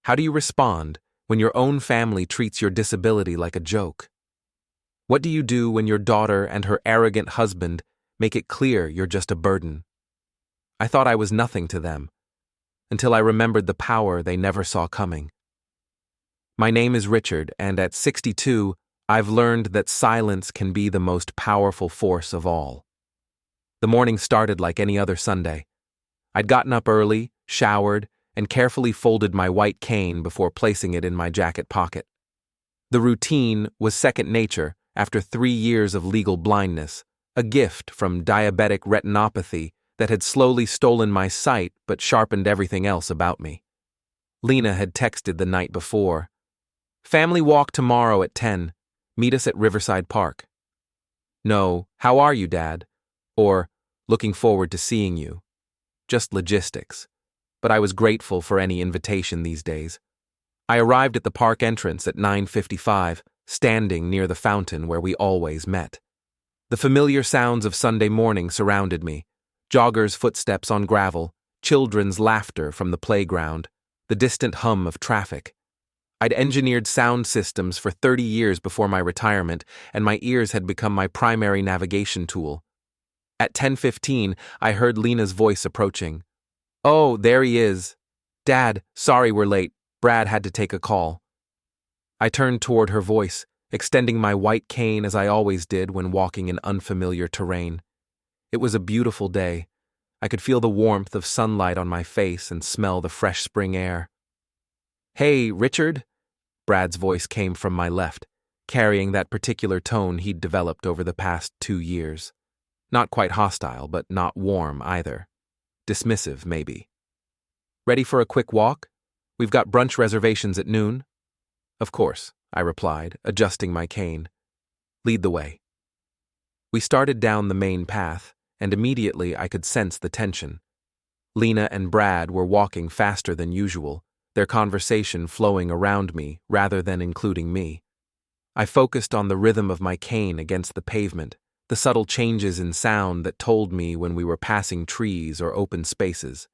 How do you respond when your own family treats your disability like a joke? What do you do when your daughter and her arrogant husband make it clear you're just a burden? I thought I was nothing to them, until I remembered the power they never saw coming. My name is Richard, and at 62, I've learned that silence can be the most powerful force of all. The morning started like any other Sunday. I'd gotten up early, showered, and carefully folded my white cane before placing it in my jacket pocket. The routine was second nature after 3 years of legal blindness, a gift from diabetic retinopathy that had slowly stolen my sight but sharpened everything else about me. Lena had texted the night before. "Family walk tomorrow at 10. Meet us at Riverside Park." No, "How are you, Dad?" Or, "Looking forward to seeing you." Just logistics. But I was grateful for any invitation these days. I arrived at the park entrance at 9:55, standing near the fountain where we always met. The familiar sounds of Sunday morning surrounded me. Joggers' footsteps on gravel, children's laughter from the playground, the distant hum of traffic. I'd engineered sound systems for 30 years before my retirement, and my ears had become my primary navigation tool. At 10:15, I heard Lena's voice approaching. "Oh, there he is. Dad, sorry we're late. Brad had to take a call." I turned toward her voice, extending my white cane as I always did when walking in unfamiliar terrain. It was a beautiful day. I could feel the warmth of sunlight on my face and smell the fresh spring air. "Hey, Richard?" Brad's voice came from my left, carrying that particular tone he'd developed over the past 2 years. Not quite hostile, but not warm either. Dismissive, maybe. "Ready for a quick walk? We've got brunch reservations at noon." "Of course," I replied, adjusting my cane. "Lead the way." We started down the main path, and immediately I could sense the tension. Lena and Brad were walking faster than usual, their conversation flowing around me rather than including me. I focused on the rhythm of my cane against the pavement, the subtle changes in sound that told me when we were passing trees or open spaces.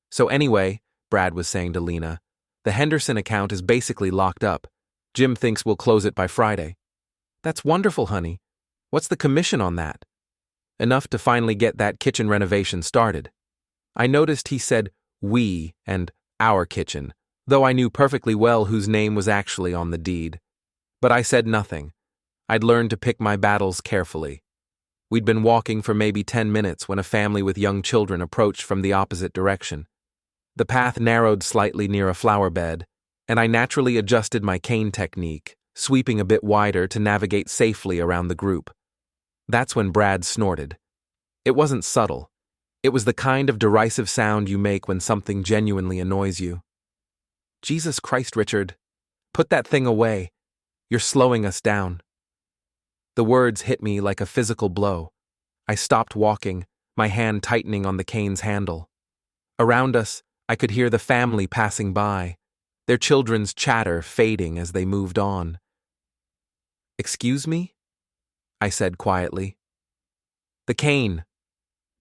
"So anyway," Brad was saying to Lena, "the Henderson account is basically locked up. Jim thinks we'll close it by Friday." "That's wonderful, honey. What's the commission on that?" "Enough to finally get that kitchen renovation started." I noticed he said "we" and "our kitchen," though I knew perfectly well whose name was actually on the deed. But I said nothing. I'd learned to pick my battles carefully. We'd been walking for maybe 10 minutes when a family with young children approached from the opposite direction. The path narrowed slightly near a flower bed, and I naturally adjusted my cane technique, sweeping a bit wider to navigate safely around the group. That's when Brad snorted. It wasn't subtle. It was the kind of derisive sound you make when something genuinely annoys you. "Jesus Christ, Richard. Put that thing away. You're slowing us down." The words hit me like a physical blow. I stopped walking, my hand tightening on the cane's handle. Around us, I could hear the family passing by, their children's chatter fading as they moved on. "Excuse me?" I said quietly. "The cane,"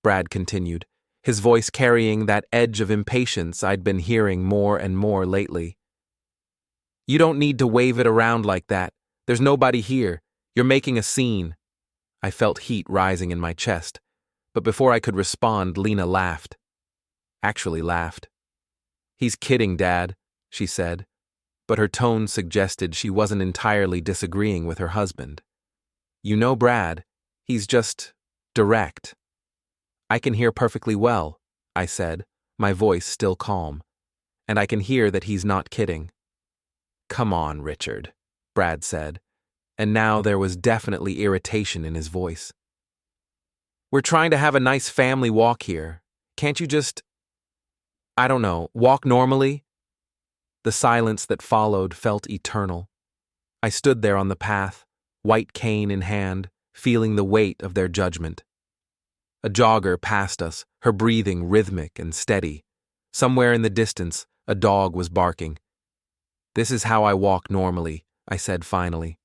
Brad continued, his voice carrying that edge of impatience I'd been hearing more and more lately. "You don't need to wave it around like that. There's nobody here. You're making a scene." I felt heat rising in my chest, but before I could respond, Lena laughed. Actually laughed. "He's kidding, Dad," she said, but her tone suggested she wasn't entirely disagreeing with her husband. "You know Brad, he's just direct." "I can hear perfectly well," I said, my voice still calm, "and I can hear that he's not kidding." "Come on, Richard," Brad said, and now there was definitely irritation in his voice. "We're trying to have a nice family walk here. Can't you just, I don't know, walk normally?" The silence that followed felt eternal. I stood there on the path, white cane in hand, feeling the weight of their judgment. A jogger passed us, her breathing rhythmic and steady. Somewhere in the distance, a dog was barking. "This is how I walk normally," I said finally.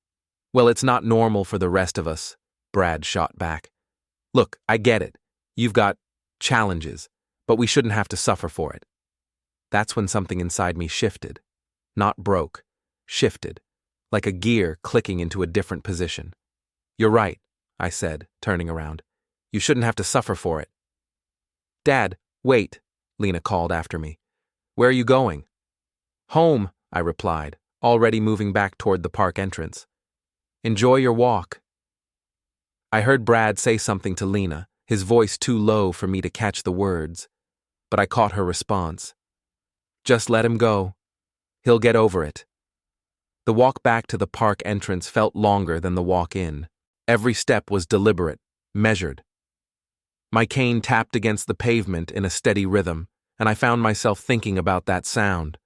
"Well, it's not normal for the rest of us," Brad shot back. "Look, I get it. You've got challenges, but we shouldn't have to suffer for it." That's when something inside me shifted. Not broke, shifted, like a gear clicking into a different position. "You're right," I said, turning around. "You shouldn't have to suffer for it." "Dad, wait," Lena called after me. "Where are you going?" "Home," I replied, already moving back toward the park entrance. "Enjoy your walk." I heard Brad say something to Lena, his voice too low for me to catch the words, but I caught her response. "Just let him go. He'll get over it." The walk back to the park entrance felt longer than the walk in. Every step was deliberate, measured. My cane tapped against the pavement in a steady rhythm, and I found myself thinking about that sound.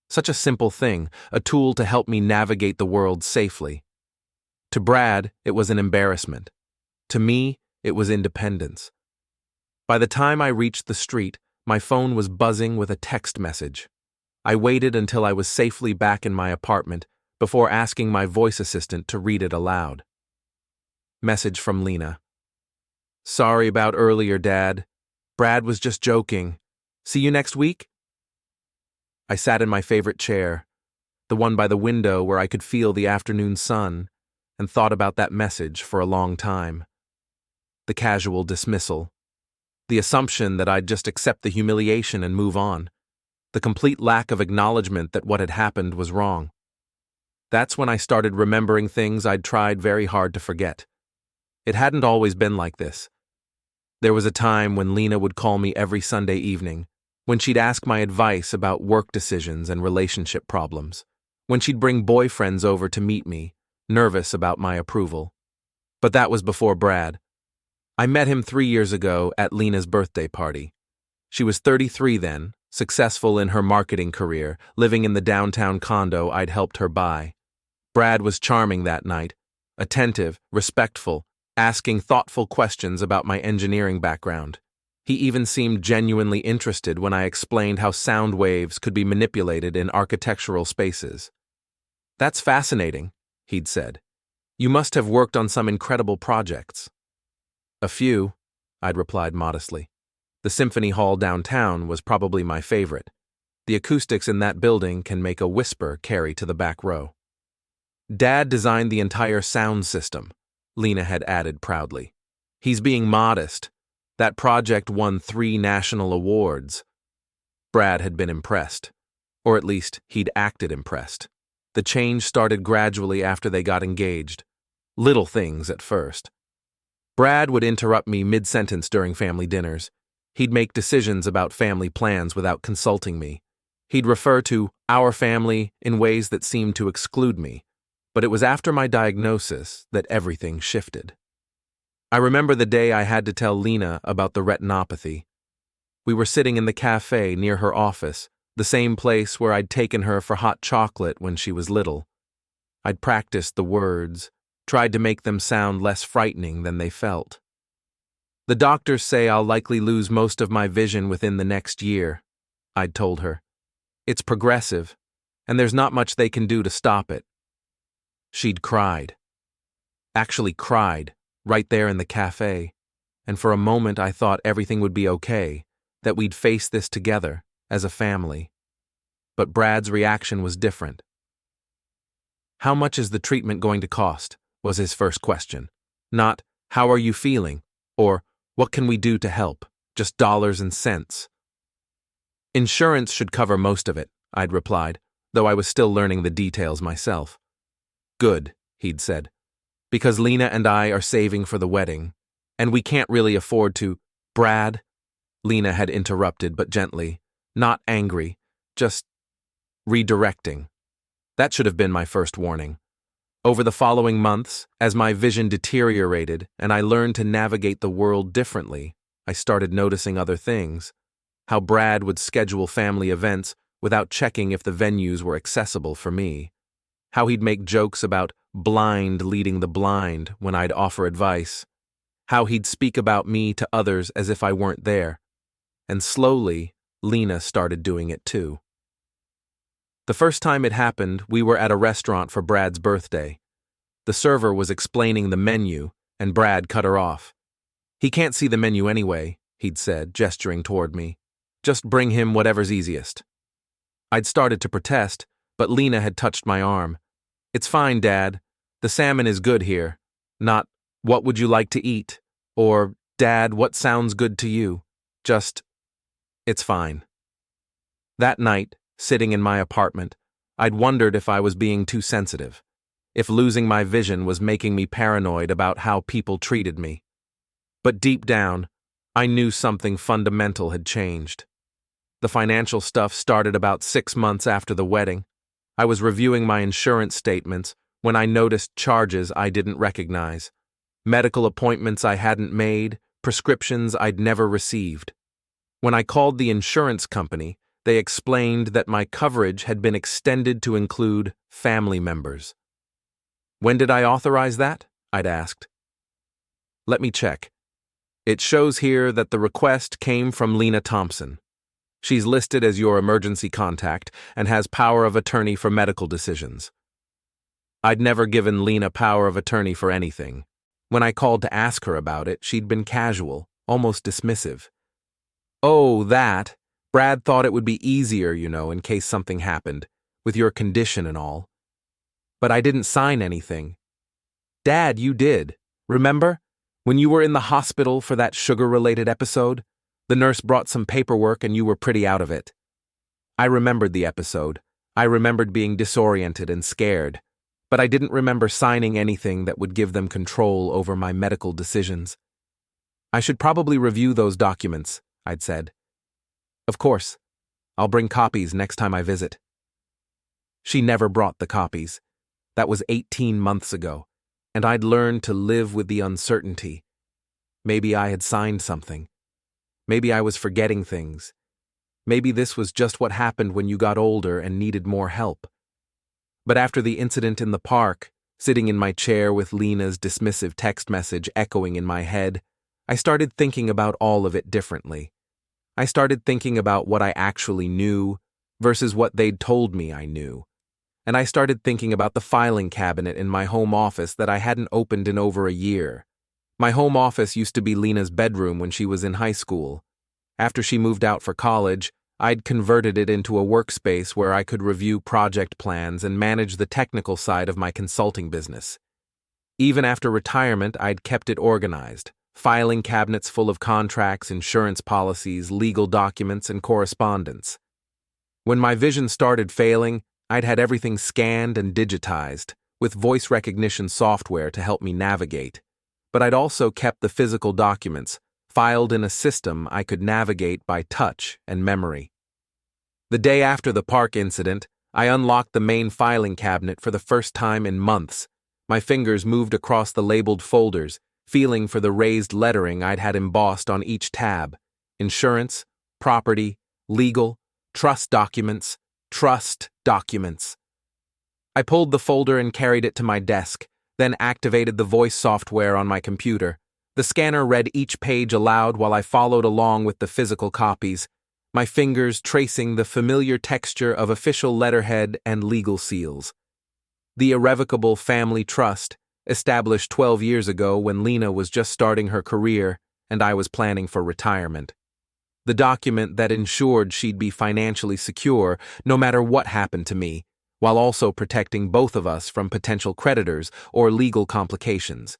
Such a simple thing, a tool to help me navigate the world safely. To Brad, it was an embarrassment. To me, it was independence. By the time I reached the street, my phone was buzzing with a text message. I waited until I was safely back in my apartment before asking my voice assistant to read it aloud. Message from Lena. "Sorry about earlier, Dad. Brad was just joking. See you next week?" I sat in my favorite chair, the one by the window where I could feel the afternoon sun, and thought about that message for a long time. The casual dismissal. The assumption that I'd just accept the humiliation and move on. The complete lack of acknowledgement that what had happened was wrong. That's when I started remembering things I'd tried very hard to forget. It hadn't always been like this. There was a time when Lena would call me every Sunday evening, when she'd ask my advice about work decisions and relationship problems, when she'd bring boyfriends over to meet me, nervous about my approval. But that was before Brad. I met him 3 years ago at Lena's birthday party. She was 33 then, successful in her marketing career, living in the downtown condo I'd helped her buy. Brad was charming that night, attentive, respectful, asking thoughtful questions about my engineering background. He even seemed genuinely interested when I explained how sound waves could be manipulated in architectural spaces. "That's fascinating," he'd said. "You must have worked on some incredible projects." "A few," I'd replied modestly. The Symphony Hall downtown was probably my favorite. The acoustics in that building can make a whisper carry to the back row. "Dad designed the entire sound system," Lena had added proudly. "He's being modest. That project won 3 national awards." Brad had been impressed. Or at least, he'd acted impressed. The change started gradually after they got engaged. Little things at first. Brad would interrupt me mid-sentence during family dinners. He'd make decisions about family plans without consulting me. He'd refer to our family in ways that seemed to exclude me. But it was after my diagnosis that everything shifted. I remember the day I had to tell Lena about the retinopathy. We were sitting in the cafe near her office, the same place where I'd taken her for hot chocolate when she was little. I'd practiced the words, tried to make them sound less frightening than they felt. "The doctors say I'll likely lose most of my vision within the next year," I'd told her. "It's progressive, and there's not much they can do to stop it." She'd cried. Actually cried, right there in the cafe, and for a moment I thought everything would be okay, that we'd face this together, as a family. But Brad's reaction was different. "How much is the treatment going to cost?" was his first question. Not, "How are you feeling?" or "What can we do to help?" Just dollars and cents. "Insurance should cover most of it," I'd replied, though I was still learning the details myself. "Good," he'd said, "because Lena and I are saving for the wedding, and we can't really afford to—" "Brad," Lena had interrupted, but gently, not angry, just redirecting. That should have been my first warning. Over the following months, as my vision deteriorated and I learned to navigate the world differently, I started noticing other things. How Brad would schedule family events without checking if the venues were accessible for me. How he'd make jokes about blind leading the blind when I'd offer advice. How he'd speak about me to others as if I weren't there. And slowly, Lena started doing it too. The first time it happened, we were at a restaurant for Brad's birthday. The server was explaining the menu, and Brad cut her off. "He can't see the menu anyway," he'd said, gesturing toward me. Just bring him whatever's easiest. I'd started to protest, but Lena had touched my arm. It's fine, Dad. The salmon is good here. Not, what would you like to eat? Or, Dad, what sounds good to you? Just, it's fine. That night, sitting in my apartment, I'd wondered if I was being too sensitive, if losing my vision was making me paranoid about how people treated me. But deep down, I knew something fundamental had changed. The financial stuff started about 6 months after the wedding. I was reviewing my insurance statements when I noticed charges I didn't recognize, medical appointments I hadn't made, prescriptions I'd never received. When I called the insurance company, they explained that my coverage had been extended to include family members. When did I authorize that? I'd asked. Let me check. It shows here that the request came from Lena Thompson. She's listed as your emergency contact and has power of attorney for medical decisions. I'd never given Lena power of attorney for anything. When I called to ask her about it, she'd been casual, almost dismissive. Oh, that. Brad thought it would be easier, in case something happened, with your condition and all. But I didn't sign anything. Dad, you did. Remember? When you were in the hospital for that sugar-related episode, the nurse brought some paperwork and you were pretty out of it. I remembered the episode. I remembered being disoriented and scared, but I didn't remember signing anything that would give them control over my medical decisions. I should probably review those documents, I'd said. Of course. I'll bring copies next time I visit. She never brought the copies. That was 18 months ago, and I'd learned to live with the uncertainty. Maybe I had signed something. Maybe I was forgetting things. Maybe this was just what happened when you got older and needed more help. But after the incident in the park, sitting in my chair with Lena's dismissive text message echoing in my head, I started thinking about all of it differently. I started thinking about what I actually knew versus what they'd told me I knew. And I started thinking about the filing cabinet in my home office that I hadn't opened in over a year. My home office used to be Lena's bedroom when she was in high school. After she moved out for college, I'd converted it into a workspace where I could review project plans and manage the technical side of my consulting business. Even after retirement, I'd kept it organized, filing cabinets full of contracts, insurance policies, legal documents, and correspondence. When my vision started failing, I'd had everything scanned and digitized, with voice recognition software to help me navigate. But I'd also kept the physical documents, filed in a system I could navigate by touch and memory. The day after the park incident, I unlocked the main filing cabinet for the first time in months. My fingers moved across the labeled folders, feeling for the raised lettering I'd had embossed on each tab: insurance, property, legal, trust documents, trust documents. I pulled the folder and carried it to my desk, then activated the voice software on my computer. The scanner read each page aloud while I followed along with the physical copies, my fingers tracing the familiar texture of official letterhead and legal seals. The irrevocable family trust, established 12 years ago when Lena was just starting her career and I was planning for retirement. The document that ensured she'd be financially secure no matter what happened to me, while also protecting both of us from potential creditors or legal complications.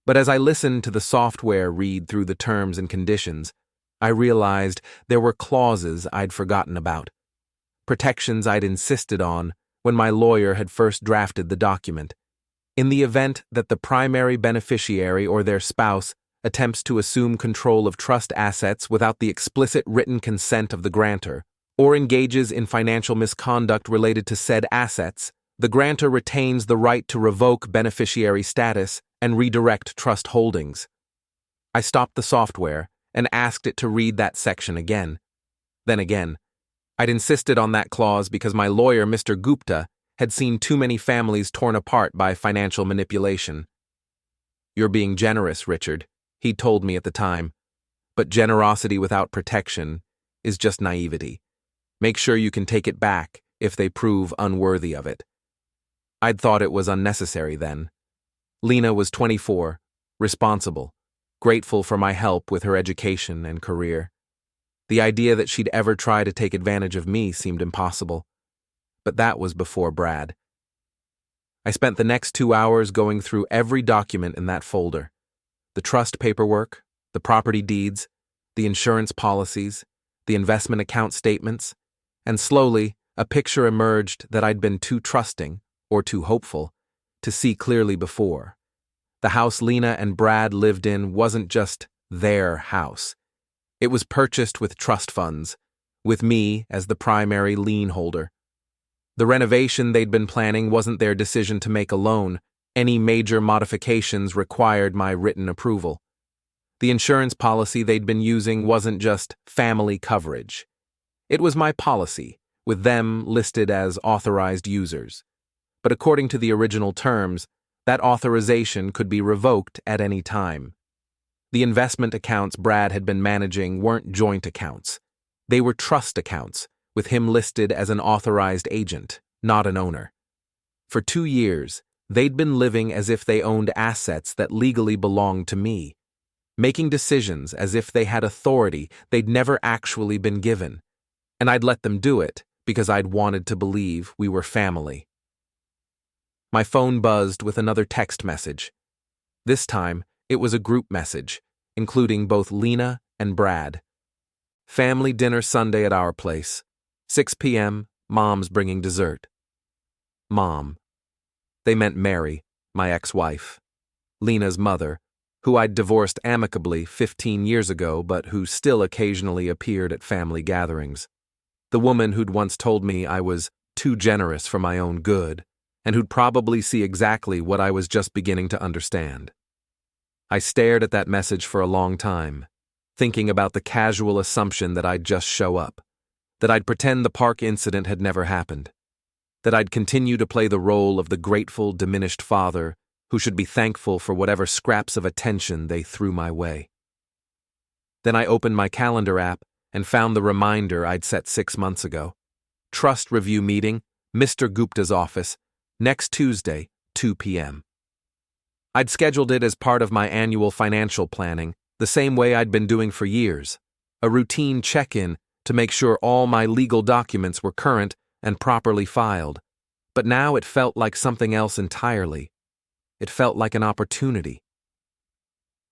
But as I listened to the software read through the terms and conditions, I realized there were clauses I'd forgotten about, protections I'd insisted on when my lawyer had first drafted the document. In the event that the primary beneficiary or their spouse attempts to assume control of trust assets without the explicit written consent of the grantor, or engages in financial misconduct related to said assets, the grantor retains the right to revoke beneficiary status and redirect trust holdings. I stopped the software and asked it to read that section again. Then again. I'd insisted on that clause because my lawyer, Mr. Gupta, had seen too many families torn apart by financial manipulation. "You're being generous, Richard," he'd told me at the time. "But generosity without protection is just naivety. Make sure you can take it back if they prove unworthy of it." I'd thought it was unnecessary then. Lena was 24, responsible, grateful for my help with her education and career. The idea that she'd ever try to take advantage of me seemed impossible. But that was before Brad. I spent the next 2 hours going through every document in that folder. The trust paperwork, the property deeds, the insurance policies, the investment account statements, and slowly a picture emerged that I'd been too trusting, or too hopeful, to see clearly before. The house Lena and Brad lived in wasn't just their house. It was purchased with trust funds, with me as the primary lien holder. The renovation they'd been planning wasn't their decision to make alone. Any major modifications required my written approval. The insurance policy they'd been using wasn't just family coverage. It was my policy, with them listed as authorized users. But according to the original terms, that authorization could be revoked at any time. The investment accounts Brad had been managing weren't joint accounts. They were trust accounts, with him listed as an authorized agent, not an owner. For 2 years, they'd been living as if they owned assets that legally belonged to me, making decisions as if they had authority they'd never actually been given, and I'd let them do it because I'd wanted to believe we were family. My phone buzzed with another text message. This time, it was a group message, including both Lena and Brad. Family dinner Sunday at our place. 6 p.m., Mom's bringing dessert. Mom. They meant Mary, my ex-wife. Lena's mother, who I'd divorced amicably 15 years ago but who still occasionally appeared at family gatherings. The woman who'd once told me I was too generous for my own good, and who'd probably see exactly what I was just beginning to understand. I stared at that message for a long time, thinking about the casual assumption that I'd just show up, that I'd pretend the park incident had never happened, that I'd continue to play the role of the grateful, diminished father who should be thankful for whatever scraps of attention they threw my way. Then I opened my calendar app and found the reminder I'd set 6 months ago. Trust review meeting, Mr. Gupta's office, next Tuesday, 2 p.m. I'd scheduled it as part of my annual financial planning, the same way I'd been doing for years, a routine check-in to make sure all my legal documents were current and properly filed. But now it felt like something else entirely. It felt like an opportunity.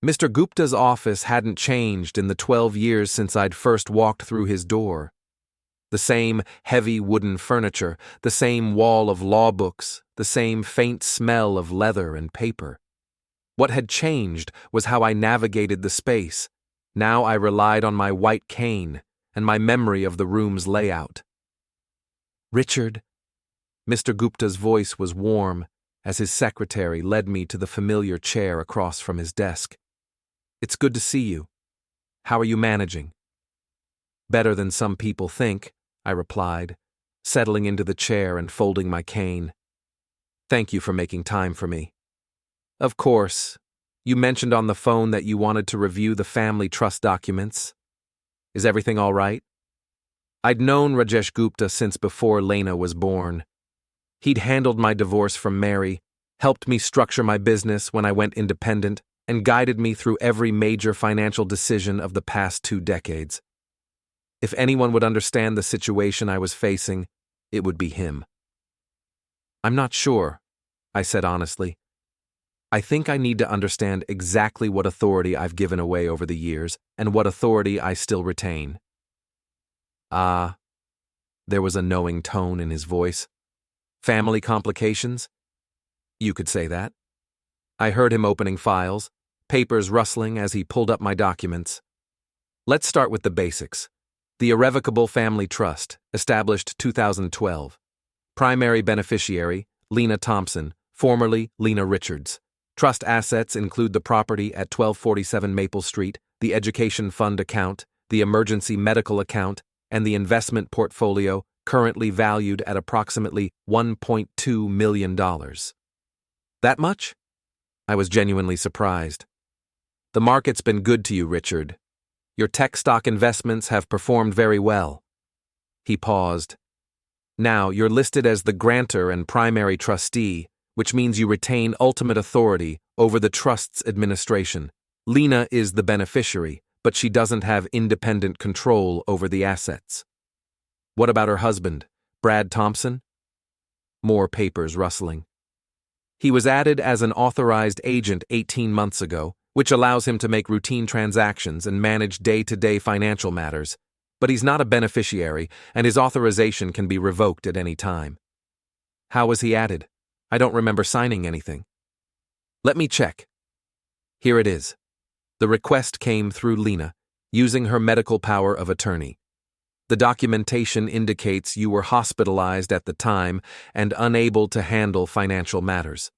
Mr. Gupta's office hadn't changed in the 12 years since I'd first walked through his door. The same heavy wooden furniture, the same wall of law books, the same faint smell of leather and paper. What had changed was how I navigated the space. Now I relied on my white cane and my memory of the room's layout. Richard. Mr. Gupta's voice was warm as his secretary led me to the familiar chair across from his desk. It's good to see you. How are you managing? Better than some people think, I replied, settling into the chair and folding my cane. Thank you for making time for me. Of course, you mentioned on the phone that you wanted to review the family trust documents. Is everything all right? I'd known Rajesh Gupta since before Lena was born. He'd handled my divorce from Mary, helped me structure my business when I went independent, and guided me through every major financial decision of the past 2 decades. If anyone would understand the situation I was facing, it would be him. I'm not sure, I said honestly. I think I need to understand exactly what authority I've given away over the years and what authority I still retain. There was a knowing tone in his voice. Family complications? You could say that. I heard him opening files, papers rustling as he pulled up my documents. Let's start with the basics. The Irrevocable Family Trust, established 2012. Primary beneficiary, Lena Thompson, formerly Lena Richards. Trust assets include the property at 1247 Maple Street, the education fund account, the emergency medical account, and the investment portfolio, currently valued at approximately $1.2 million. That much? I was genuinely surprised. The market's been good to you, Richard. Your tech stock investments have performed very well. He paused. Now, you're listed as the grantor and primary trustee, which means you retain ultimate authority over the trust's administration. Lena is the beneficiary, but she doesn't have independent control over the assets. What about her husband, Brad Thompson? More papers rustling. He was added as an authorized agent 18 months ago, which allows him to make routine transactions and manage day-to-day financial matters, but he's not a beneficiary, and his authorization can be revoked at any time. How was he added? I don't remember signing anything. Let me check. Here it is. The request came through Lena, using her medical power of attorney. The documentation indicates you were hospitalized at the time and unable to handle financial matters.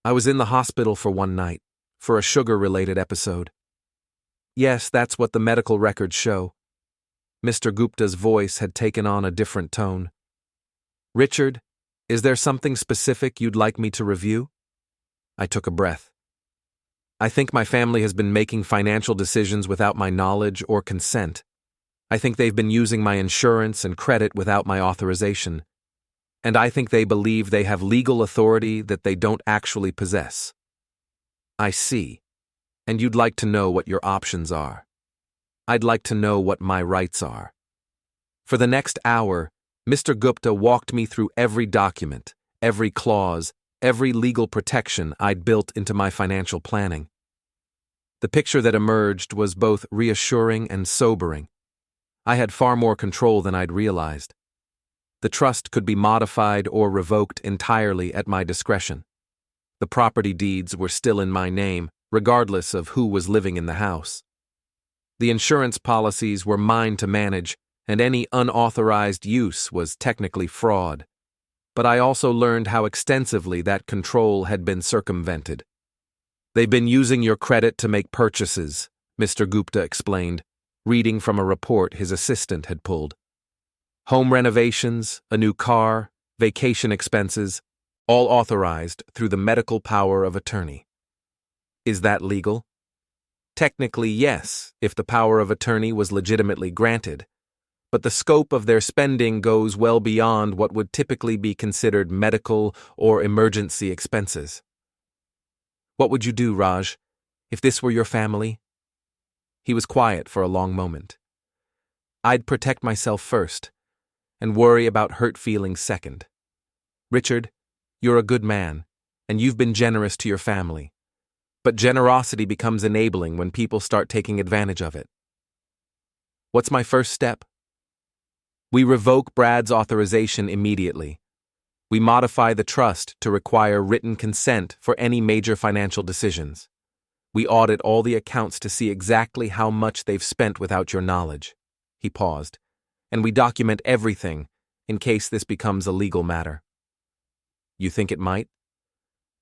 I was in the hospital for one night, for a sugar-related episode. Yes, that's what the medical records show. Mr. Gupta's voice had taken on a different tone. Richard, is there something specific you'd like me to review? I took a breath. I think my family has been making financial decisions without my knowledge or consent. I think they've been using my insurance and credit without my authorization. And I think they believe they have legal authority that they don't actually possess. I see. And you'd like to know what your options are. I'd like to know what my rights are. For the next hour, Mr. Gupta walked me through every document, every clause, every legal protection I'd built into my financial planning. The picture that emerged was both reassuring and sobering. I had far more control than I'd realized. The trust could be modified or revoked entirely at my discretion. The property deeds were still in my name, regardless of who was living in the house. The insurance policies were mine to manage, and any unauthorized use was technically fraud. But I also learned how extensively that control had been circumvented. They've been using your credit to make purchases, Mr. Gupta explained, reading from a report his assistant had pulled. Home renovations, a new car, vacation expenses, all authorized through the medical power of attorney. Is that legal? Technically, yes, if the power of attorney was legitimately granted, but the scope of their spending goes well beyond what would typically be considered medical or emergency expenses. What would you do, Raj, if this were your family? He was quiet for a long moment. I'd protect myself first, and worry about hurt feelings second. Richard, you're a good man, and you've been generous to your family. But generosity becomes enabling when people start taking advantage of it. What's my first step? We revoke Brad's authorization immediately. We modify the trust to require written consent for any major financial decisions. We audit all the accounts to see exactly how much they've spent without your knowledge. He paused. And we document everything in case this becomes a legal matter. You think it might?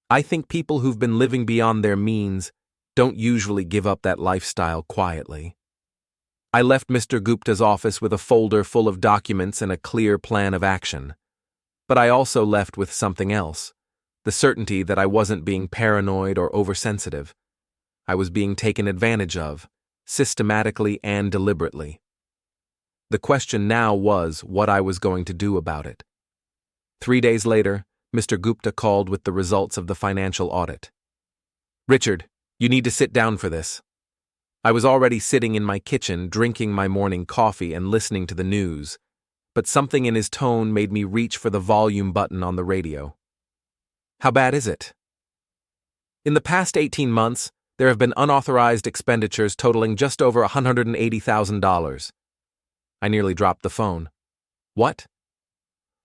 I think people who've been living beyond their means don't usually give up that lifestyle quietly. I left Mr. Gupta's office with a folder full of documents and a clear plan of action. But I also left with something else, the certainty that I wasn't being paranoid or oversensitive. I was being taken advantage of, systematically and deliberately. The question now was what I was going to do about it. 3 days later, Mr. Gupta called with the results of the financial audit. Richard, you need to sit down for this. I was already sitting in my kitchen drinking my morning coffee and listening to the news, but something in his tone made me reach for the volume button on the radio. How bad is it? In the past 18 months, there have been unauthorized expenditures totaling just over $180,000. I nearly dropped the phone. What?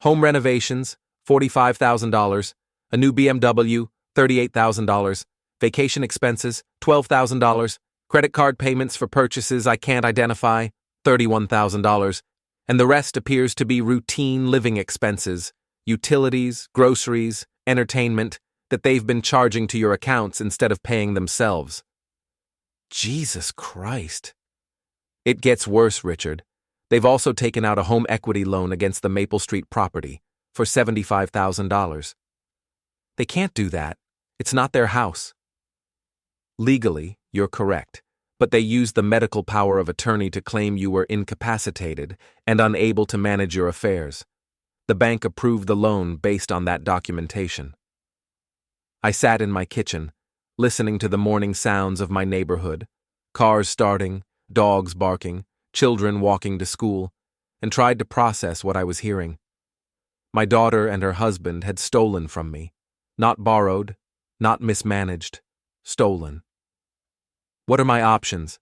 Home renovations, $45,000, a new BMW, $38,000, vacation expenses, $12,000, credit card payments for purchases I can't identify, $31,000, and the rest appears to be routine living expenses, utilities, groceries, entertainment, that they've been charging to your accounts instead of paying themselves. Jesus Christ. It gets worse, Richard. They've also taken out a home equity loan against the Maple Street property for $75,000. They can't do that. It's not their house. Legally, you're correct, but they used the medical power of attorney to claim you were incapacitated and unable to manage your affairs. The bank approved the loan based on that documentation. I sat in my kitchen, listening to the morning sounds of my neighborhood, cars starting, dogs barking, children walking to school, and tried to process what I was hearing. My daughter and her husband had stolen from me. Not borrowed, not mismanaged, stolen. What are my options?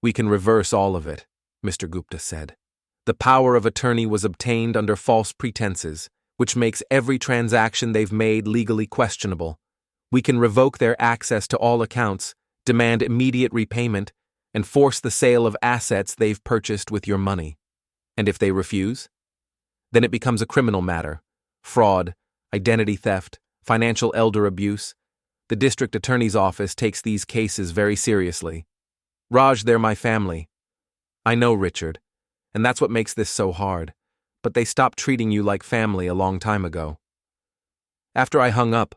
We can reverse all of it, Mr. Gupta said. The power of attorney was obtained under false pretenses, which makes every transaction they've made legally questionable. We can revoke their access to all accounts, demand immediate repayment, and force the sale of assets they've purchased with your money. And if they refuse? Then it becomes a criminal matter. Fraud, identity theft, financial elder abuse. The district attorney's office takes these cases very seriously. Raj, they're my family. I know, Richard, and that's what makes this so hard, but they stopped treating you like family a long time ago. After I hung up,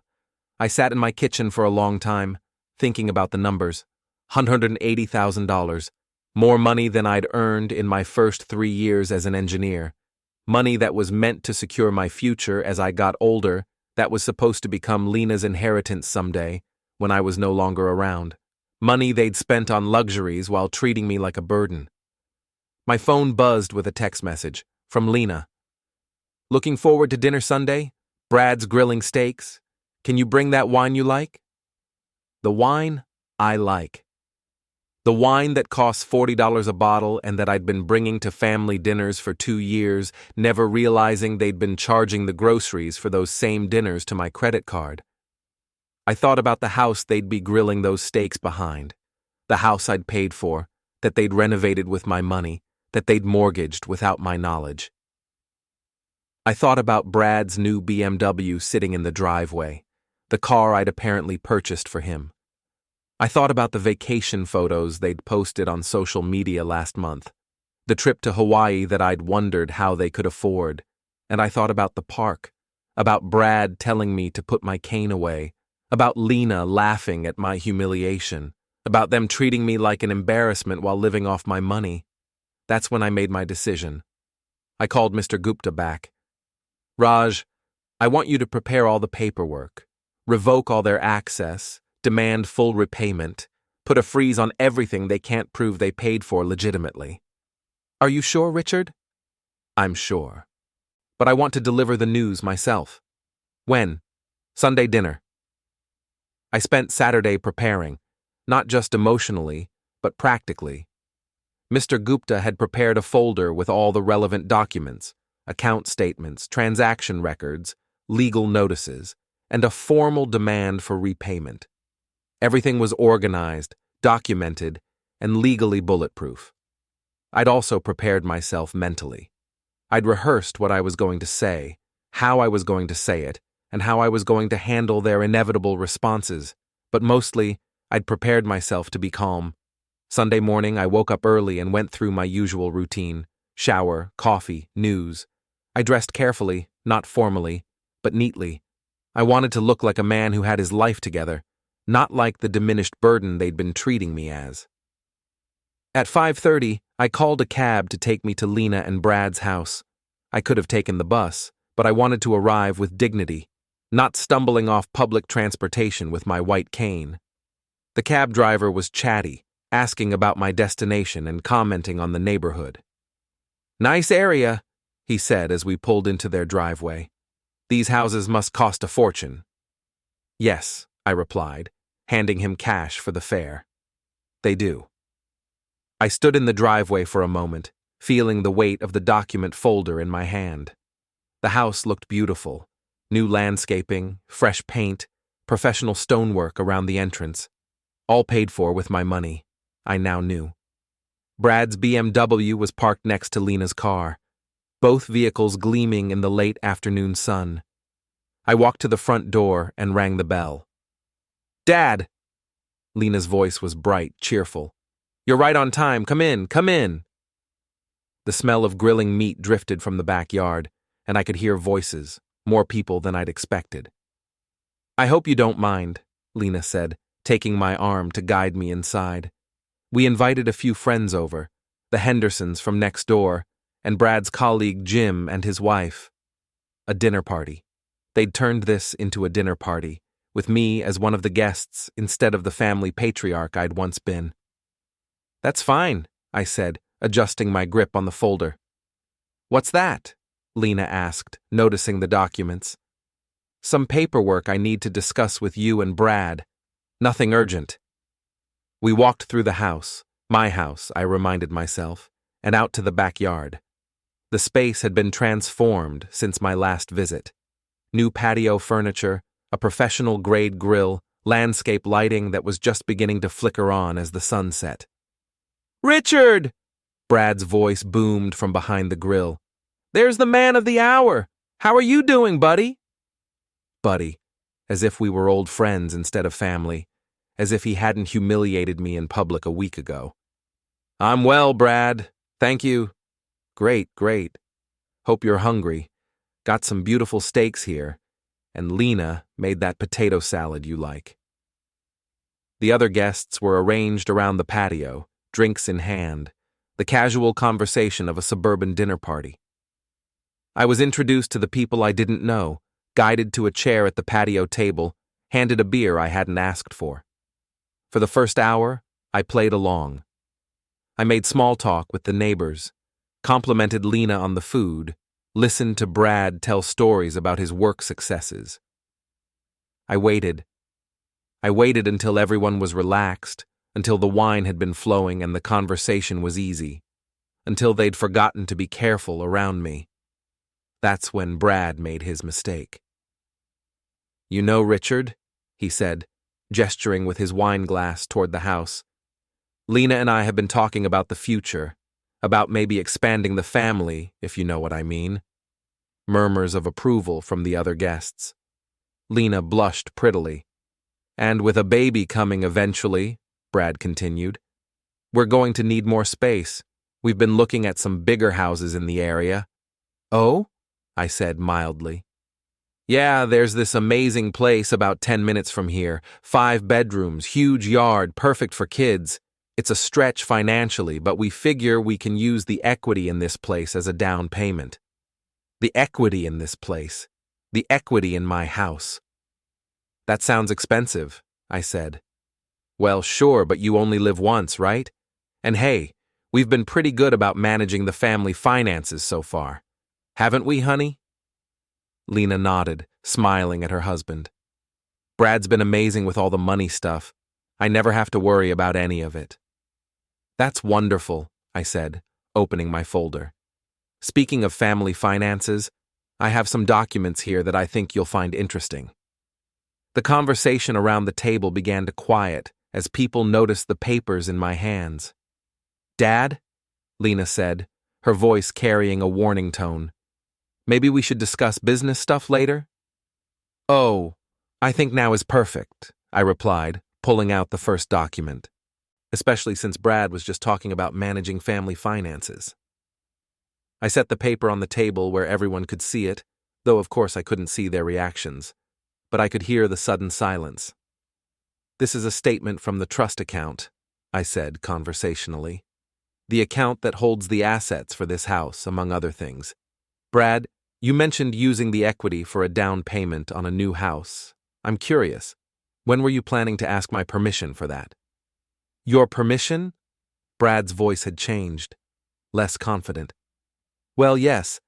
I sat in my kitchen for a long time, thinking about the numbers. $180,000, more money than I'd earned in my first 3 years as an engineer. Money that was meant to secure my future as I got older, that was supposed to become Lena's inheritance someday, when I was no longer around. Money they'd spent on luxuries while treating me like a burden. My phone buzzed with a text message from Lena. Looking forward to dinner Sunday? Brad's grilling steaks. Can you bring that wine you like? The wine I like. The wine that costs $40 a bottle and that I'd been bringing to family dinners for 2 years, never realizing they'd been charging the groceries for those same dinners to my credit card. I thought about the house they'd be grilling those steaks behind, the house I'd paid for, that they'd renovated with my money, that they'd mortgaged without my knowledge. I thought about Brad's new BMW sitting in the driveway, the car I'd apparently purchased for him. I thought about the vacation photos they'd posted on social media last month, the trip to Hawaii that I'd wondered how they could afford, and I thought about the park, about Brad telling me to put my cane away, about Lena laughing at my humiliation, about them treating me like an embarrassment while living off my money. That's when I made my decision. I called Mr. Gupta back. Raj, I want you to prepare all the paperwork, revoke all their access, demand full repayment, put a freeze on everything they can't prove they paid for legitimately. Are you sure, Richard? I'm sure. But I want to deliver the news myself. When? Sunday dinner. I spent Saturday preparing, not just emotionally, but practically. Mr. Gupta had prepared a folder with all the relevant documents, account statements, transaction records, legal notices, and a formal demand for repayment. Everything was organized, documented, and legally bulletproof. I'd also prepared myself mentally. I'd rehearsed what I was going to say, how I was going to say it, and how I was going to handle their inevitable responses, but mostly, I'd prepared myself to be calm. Sunday morning, I woke up early and went through my usual routine: shower, coffee, news. I dressed carefully, not formally, but neatly. I wanted to look like a man who had his life together, not like the diminished burden they'd been treating me as. At 5:30, I called a cab to take me to Lena and Brad's house. I could have taken the bus, but I wanted to arrive with dignity, not stumbling off public transportation with my white cane. The cab driver was chatty, asking about my destination and commenting on the neighborhood. Nice area, he said as we pulled into their driveway. These houses must cost a fortune. Yes, I replied, handing him cash for the fare. They do. I stood in the driveway for a moment, feeling the weight of the document folder in my hand. The house looked beautiful. New landscaping, fresh paint, professional stonework around the entrance. All paid for with my money, I now knew. Brad's BMW was parked next to Lena's car, both vehicles gleaming in the late afternoon sun. I walked to the front door and rang the bell. Dad! Lena's voice was bright, cheerful. You're right on time. Come in, come in. The smell of grilling meat drifted from the backyard, and I could hear voices, more people than I'd expected. I hope you don't mind, Lena said, taking my arm to guide me inside. We invited a few friends over, the Hendersons from next door, and Brad's colleague Jim and his wife. A dinner party. They'd turned this into a dinner party, with me as one of the guests instead of the family patriarch I'd once been. That's fine, I said, adjusting my grip on the folder. What's that? Lena asked, noticing the documents. Some paperwork I need to discuss with you and Brad. Nothing urgent. We walked through the house, my house, I reminded myself, and out to the backyard. The space had been transformed since my last visit. New patio furniture, a professional-grade grill, landscape lighting that was just beginning to flicker on as the sun set. Richard! Brad's voice boomed from behind the grill. There's the man of the hour! How are you doing, buddy? Buddy, as if we were old friends instead of family, as if he hadn't humiliated me in public a week ago. I'm well, Brad. Thank you. Great. Hope you're hungry. Got some beautiful steaks here, and Lena made that potato salad you like. The other guests were arranged around the patio, drinks in hand, the casual conversation of a suburban dinner party. I was introduced to the people I didn't know, guided to a chair at the patio table, handed a beer I hadn't asked for. For the first hour, I played along. I made small talk with the neighbors, complimented Lena on the food, listened to Brad tell stories about his work successes. I waited until everyone was relaxed, until the wine had been flowing and the conversation was easy, until they'd forgotten to be careful around me. That's when Brad made his mistake. You know, Richard, he said, gesturing with his wine glass toward the house. Lena and I have been talking about the future, about maybe expanding the family, if you know what I mean. Murmurs of approval from the other guests. Lena blushed prettily. And with a baby coming eventually, Brad continued, we're going to need more space. We've been looking at some bigger houses in the area. Oh? I said mildly. Yeah, there's this amazing place about 10 minutes from here. 5 bedrooms, huge yard, perfect for kids. It's a stretch financially, but we figure we can use the equity in this place as a down payment. The equity in this place. The equity in my house. That sounds expensive, I said. Well, sure, but you only live once, right? And hey, we've been pretty good about managing the family finances so far. Haven't we, honey? Lena nodded, smiling at her husband. Brad's been amazing with all the money stuff. I never have to worry about any of it. That's wonderful, I said, opening my folder. Speaking of family finances, I have some documents here that I think you'll find interesting. The conversation around the table began to quiet as people noticed the papers in my hands. Dad, Lena said, her voice carrying a warning tone. Maybe we should discuss business stuff later? Oh, I think now is perfect, I replied, pulling out the first document, especially since Brad was just talking about managing family finances. I set the paper on the table where everyone could see it, though of course I couldn't see their reactions, but I could hear the sudden silence. This is a statement from the trust account, I said conversationally. The account that holds the assets for this house, among other things. Brad, you mentioned using the equity for a down payment on a new house. I'm curious. When were you planning to ask my permission for that? Your permission? Brad's voice had changed, less confident. Well, yes.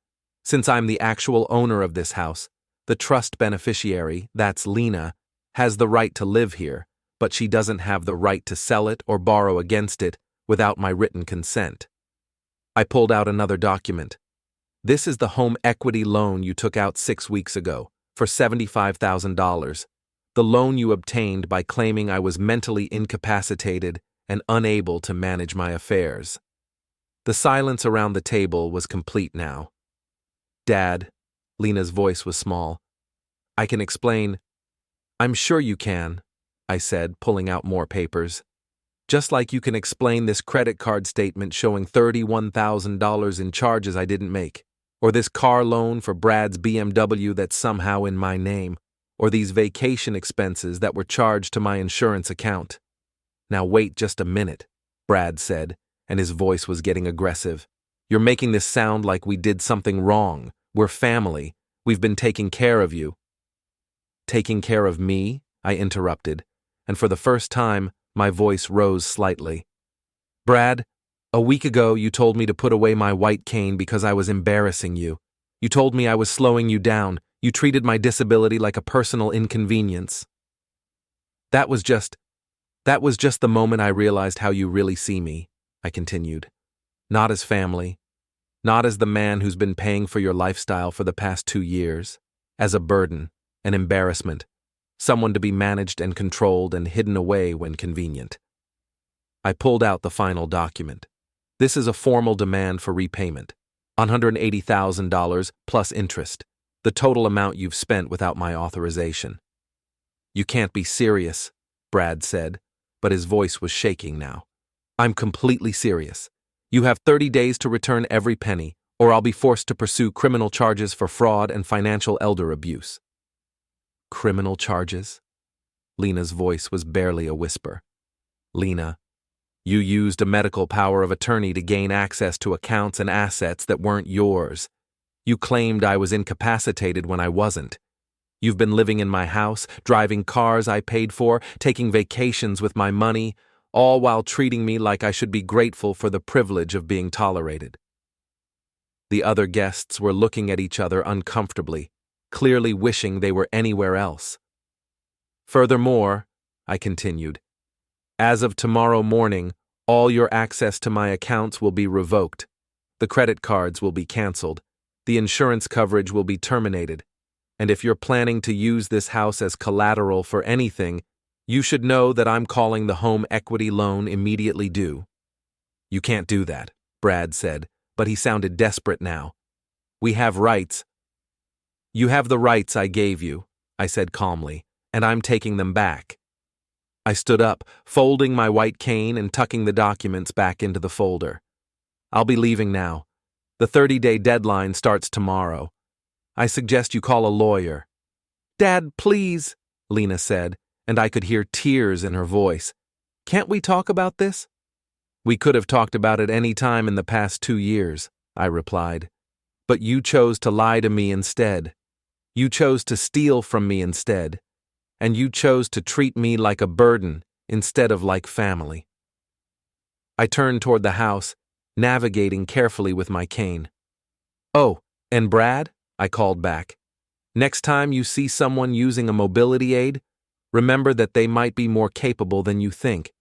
Since I'm the actual owner of this house, the trust beneficiary, that's Lena, has the right to live here, but she doesn't have the right to sell it or borrow against it without my written consent. I pulled out another document. This is the home equity loan you took out 6 weeks ago for $75,000, the loan you obtained by claiming I was mentally incapacitated and unable to manage my affairs. The silence around the table was complete now. Dad, Lena's voice was small. I can explain. I'm sure you can, I said, pulling out more papers. Just like you can explain this credit card statement showing $31,000 in charges I didn't make. Or this car loan for Brad's BMW that's somehow in my name, or these vacation expenses that were charged to my insurance account. Now wait just a minute, Brad said, and his voice was getting aggressive. You're making this sound like we did something wrong. We're family. We've been taking care of you. Taking care of me? I interrupted, and for the first time, my voice rose slightly. Brad, a week ago you told me to put away my white cane because I was embarrassing you. You told me I was slowing you down. You treated my disability like a personal inconvenience. That was just the moment I realized how you really see me, I continued. Not as family, not as the man who's been paying for your lifestyle for the past 2 years, as a burden, an embarrassment, someone to be managed and controlled and hidden away when convenient. I pulled out the final document. This is a formal demand for repayment, $180,000 plus interest, the total amount you've spent without my authorization. You can't be serious, Brad said, but his voice was shaking now. I'm completely serious. You have 30 days to return every penny, or I'll be forced to pursue criminal charges for fraud and financial elder abuse. Criminal charges? Lena's voice was barely a whisper. Lena, you used a medical power of attorney to gain access to accounts and assets that weren't yours. You claimed I was incapacitated when I wasn't. You've been living in my house, driving cars I paid for, taking vacations with my money, all while treating me like I should be grateful for the privilege of being tolerated. The other guests were looking at each other uncomfortably, clearly wishing they were anywhere else. Furthermore, I continued, as of tomorrow morning, all your access to my accounts will be revoked. The credit cards will be canceled. The insurance coverage will be terminated. And if you're planning to use this house as collateral for anything, you should know that I'm calling the home equity loan immediately due. You can't do that, Brad said, but he sounded desperate now. We have rights. You have the rights I gave you, I said calmly, and I'm taking them back. I stood up, folding my white cane and tucking the documents back into the folder. I'll be leaving now. The 30-day deadline starts tomorrow. I suggest you call a lawyer. Dad, please, Lena said, and I could hear tears in her voice. Can't we talk about this? We could have talked about it any time in the past 2 years, I replied. But you chose to lie to me instead. You chose to steal from me instead. And you chose to treat me like a burden instead of like family. I turned toward the house, navigating carefully with my cane. Oh, and Brad, I called back. Next time you see someone using a mobility aid, remember that they might be more capable than you think.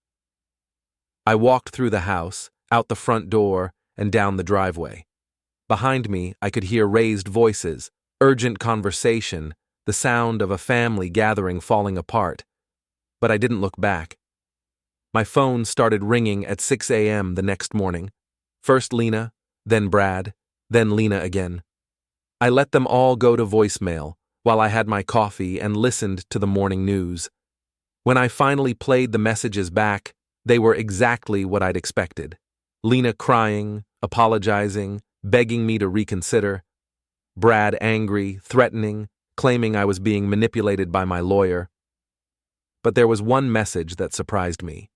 I walked through the house, out the front door, and down the driveway. Behind me, I could hear raised voices, urgent conversation, the sound of a family gathering falling apart. But I didn't look back. My phone started ringing at 6 a.m. the next morning. First Lena, then Brad, then Lena again. I let them all go to voicemail while I had my coffee and listened to the morning news. When I finally played the messages back, they were exactly what I'd expected. Lena crying, apologizing, begging me to reconsider. Brad angry, threatening, claiming I was being manipulated by my lawyer. But there was one message that surprised me.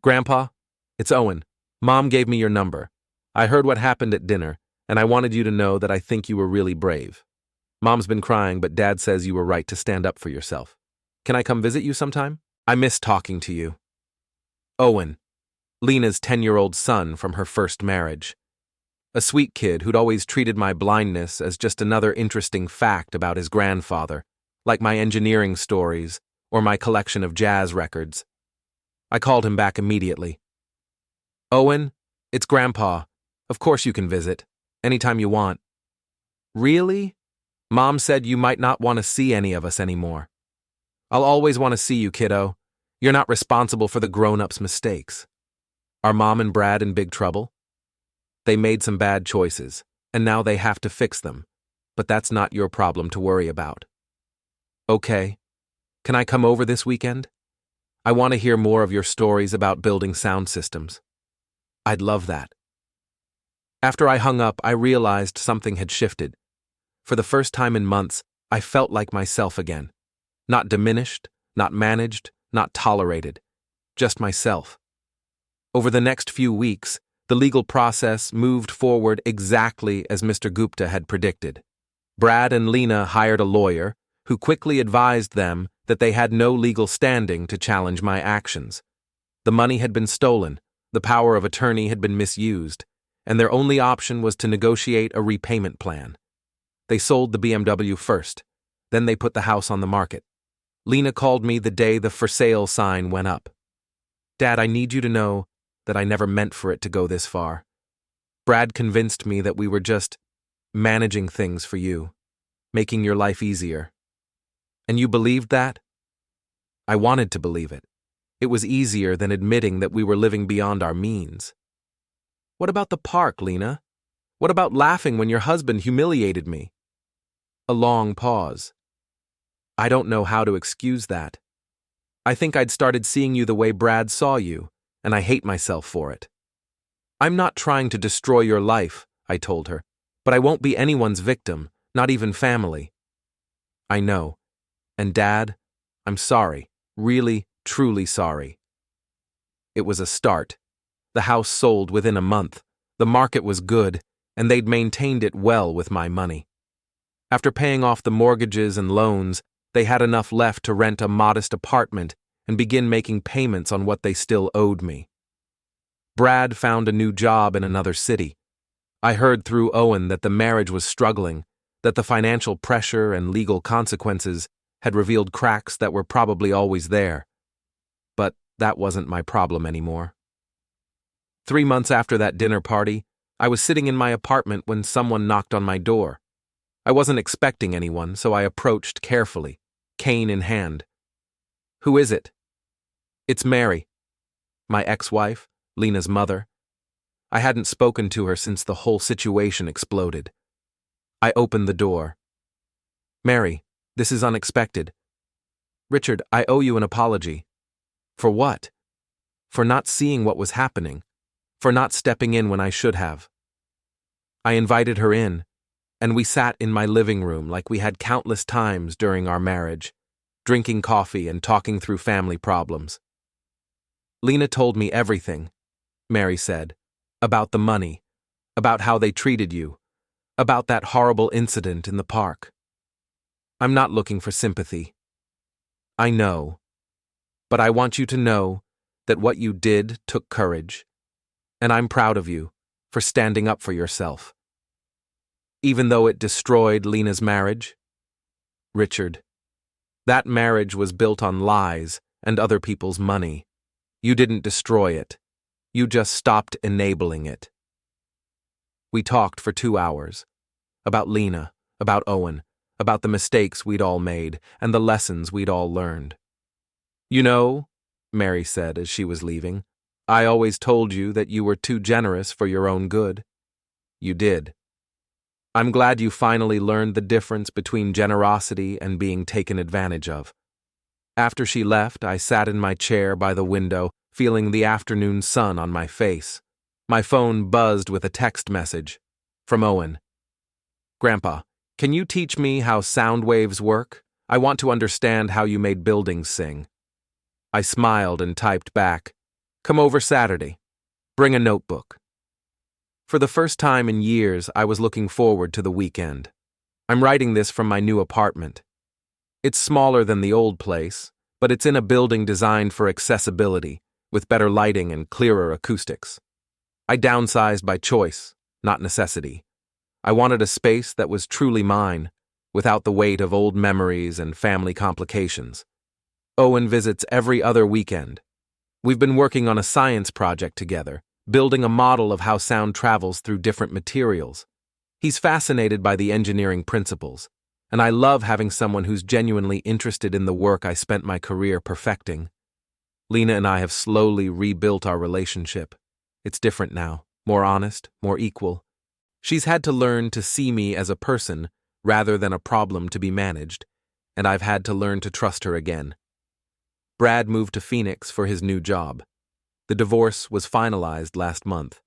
Grandpa, it's Owen. Mom gave me your number. I heard what happened at dinner, and I wanted you to know that I think you were really brave. Mom's been crying, but Dad says you were right to stand up for yourself. Can I come visit you sometime? I miss talking to you. Owen, Lena's 10-year-old son from her first marriage. A sweet kid who'd always treated my blindness as just another interesting fact about his grandfather, like my engineering stories or my collection of jazz records. I called him back immediately. Owen, it's Grandpa. Of course you can visit, anytime you want. Really? Mom said you might not want to see any of us anymore. I'll always want to see you, kiddo. You're not responsible for the grown-ups' mistakes. Are Mom and Brad in big trouble? They made some bad choices, and now they have to fix them, but that's not your problem to worry about. Okay. Can I come over this weekend? I want to hear more of your stories about building sound systems. I'd love that. After I hung up, I realized something had shifted. For the first time in months, I felt like myself again. Not diminished, not managed, not tolerated. Just myself. Over the next few weeks, the legal process moved forward exactly as Mr. Gupta had predicted. Brad and Lena hired a lawyer who quickly advised them that they had no legal standing to challenge my actions. The money had been stolen, The power of attorney had been misused, and their only option was to negotiate a repayment plan. They sold the BMW first, then they put the house on the market. Lena called me the day the for sale sign went up. Dad, I need you to know that I never meant for it to go this far. Brad convinced me that we were just managing things for you, making your life easier. And you believed that? I wanted to believe it. It was easier than admitting that we were living beyond our means. What about the park, Lena? What about laughing when your husband humiliated me? A long pause. I don't know how to excuse that. I think I'd started seeing you the way Brad saw you, and I hate myself for it. I'm not trying to destroy your life, I told her, but I won't be anyone's victim, not even family. I know. And Dad, I'm sorry, really, truly sorry. It was a start. The house sold within a month. The market was good, and they'd maintained it well with my money. After paying off the mortgages and loans, they had enough left to rent a modest apartment and begin making payments on what they still owed me. Brad found a new job in another city. I heard through Owen that the marriage was struggling, that the financial pressure and legal consequences had revealed cracks that were probably always there. But that wasn't my problem anymore. 3 months after that dinner party, I was sitting in my apartment when someone knocked on my door. I wasn't expecting anyone, so I approached carefully, cane in hand. Who is it? It's Mary, my ex-wife, Lena's mother. I hadn't spoken to her since the whole situation exploded. I opened the door. Mary, this is unexpected. Richard, I owe you an apology. For what? For not seeing what was happening. For not stepping in when I should have. I invited her in, and we sat in my living room like we had countless times during our marriage, drinking coffee and talking through family problems. Lena told me everything, Mary said, about the money, about how they treated you, about that horrible incident in the park. I'm not looking for sympathy. I know, but I want you to know that what you did took courage, and I'm proud of you for standing up for yourself. Even though it destroyed Lena's marriage? Richard, that marriage was built on lies and other people's money. You didn't destroy it. You just stopped enabling it. We talked for 2 hours. About Lena, about Owen, about the mistakes we'd all made, and the lessons we'd all learned. You know, Mary said as she was leaving, I always told you that you were too generous for your own good. You did. I'm glad you finally learned the difference between generosity and being taken advantage of. After she left, I sat in my chair by the window, feeling the afternoon sun on my face. My phone buzzed with a text message from Owen. Grandpa, can you teach me how sound waves work? I want to understand how you made buildings sing. I smiled and typed back, come over Saturday. Bring a notebook. For the first time in years, I was looking forward to the weekend. I'm writing this from my new apartment. It's smaller than the old place, but it's in a building designed for accessibility, with better lighting and clearer acoustics. I downsized by choice, not necessity. I wanted a space that was truly mine, without the weight of old memories and family complications. Owen visits every other weekend. We've been working on a science project together, building a model of how sound travels through different materials. He's fascinated by the engineering principles, and I love having someone who's genuinely interested in the work I spent my career perfecting. Lena and I have slowly rebuilt our relationship. It's different now, more honest, more equal. She's had to learn to see me as a person rather than a problem to be managed, and I've had to learn to trust her again. Brad moved to Phoenix for his new job. The divorce was finalized last month.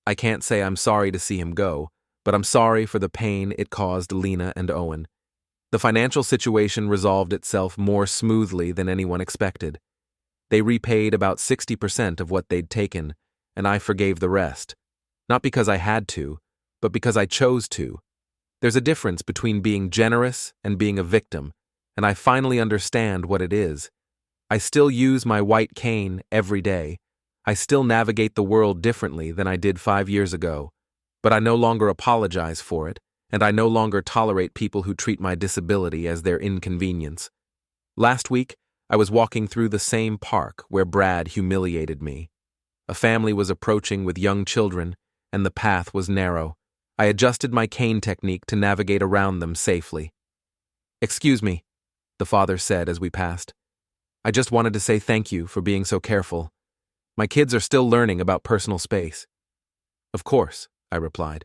I can't say I'm sorry to see him go, but I'm sorry for the pain it caused Lena and Owen. The financial situation resolved itself more smoothly than anyone expected. They repaid about 60% of what they'd taken, and I forgave the rest. Not because I had to, but because I chose to. There's a difference between being generous and being a victim, and I finally understand what it is. I still use my white cane every day. I still navigate the world differently than I did 5 years ago, but I no longer apologize for it, and I no longer tolerate people who treat my disability as their inconvenience. Last week, I was walking through the same park where Brad humiliated me. A family was approaching with young children, and the path was narrow. I adjusted my cane technique to navigate around them safely. "Excuse me," the father said as we passed. "I just wanted to say thank you for being so careful. My kids are still learning about personal space." "Of course," I replied.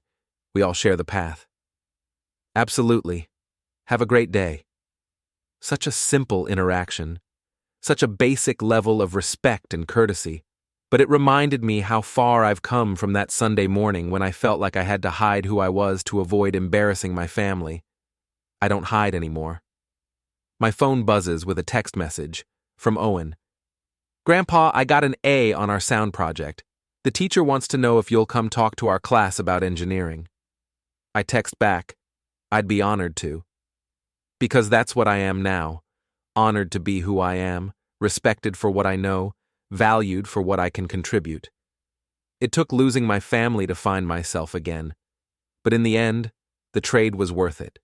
"We all share the path." "Absolutely. Have a great day." Such a simple interaction, such a basic level of respect and courtesy, but it reminded me how far I've come from that Sunday morning when I felt like I had to hide who I was to avoid embarrassing my family. I don't hide anymore. My phone buzzes with a text message from Owen. "Grandpa, I got an A on our sound project. The teacher wants to know if you'll come talk to our class about engineering." I text back, "I'd be honored to." Because that's what I am now, honored to be who I am, respected for what I know, valued for what I can contribute. It took losing my family to find myself again, but in the end, the trade was worth it.